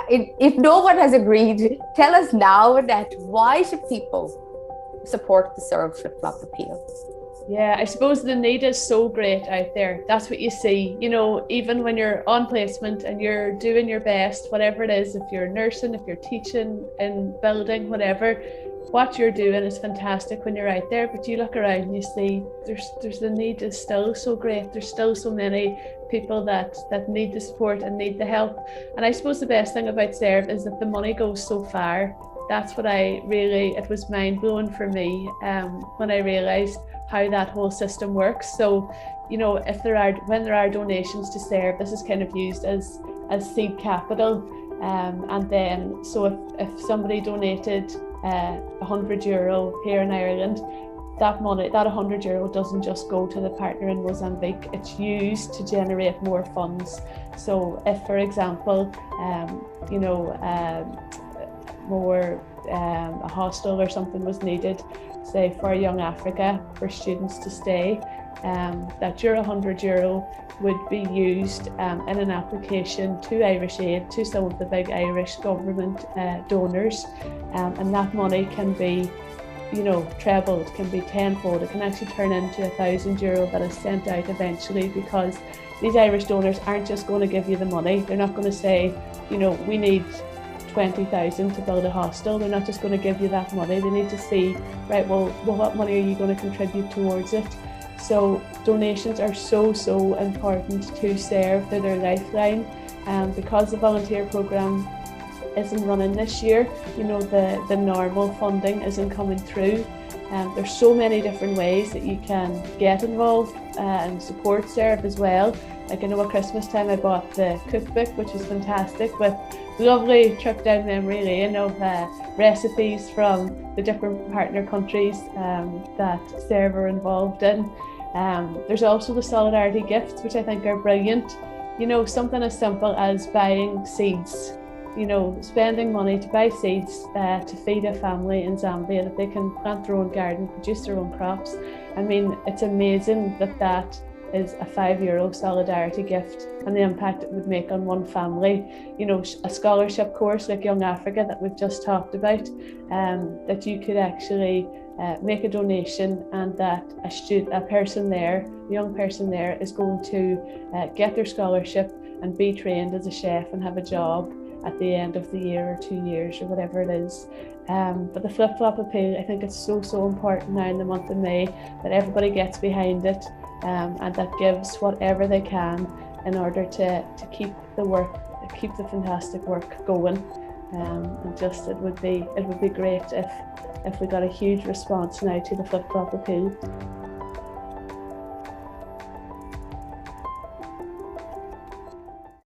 if no one has agreed, tell us now, Annette, why should people support the Serve Flip-Flop appeal? Yeah, I suppose the need is so great out there. That's what you see, even when you're on placement and you're doing your best, whatever it is, if you're nursing, if you're teaching in building, whatever, what you're doing is fantastic when you're out there. But you look around and you see there's the need is still so great. There's still so many people that need the support and need the help. And I suppose the best thing about Serve is that the money goes so far. That's what it was mind blowing for me when I realised how that whole system works. So, when there are donations to Serve, this is kind of used as seed capital. And then, so if somebody donated €100 here in Ireland, that money, that €100 doesn't just go to the partner in Mozambique, it's used to generate more funds. So if, for example, a hostel or something was needed, say for Young Africa, for students to stay, that your €100 would be used in an application to Irish Aid, to some of the big Irish government donors, and that money can be trebled, can be tenfold. It can actually turn into €1,000 that is sent out eventually, because these Irish donors aren't just going to give you the money. They're not going to say, we need 20,000 to build a hostel. They're not just going to give you that money. They need to see, right, well, what money are you going to contribute towards it? So donations are so important to Serve. They're their lifeline. Because the volunteer programme isn't running this year, the normal funding isn't coming through. There's so many different ways that you can get involved and support Serve as well. Like, I know at Christmas time I bought the cookbook, which was fantastic, with lovely trip down memory lane of recipes from the different partner countries that Serve are involved in. There's also the solidarity gifts, which I think are brilliant. Something as simple as buying seeds. Spending money to buy seeds to feed a family in Zambia, that they can plant their own garden, produce their own crops. I mean, it's amazing that is a €5 solidarity gift, and the impact it would make on one family. A scholarship course like Young Africa that we've just talked about, that you could actually make a donation, and that a young person there is going to get their scholarship and be trained as a chef and have a job at the end of the year or 2 years or whatever it is. But the flip-flop appeal, I think it's so important now in the month of May that everybody gets behind it, and that gives whatever they can in order to keep the fantastic work going. And just it would be great if we got a huge response now to the flip-flop appeal.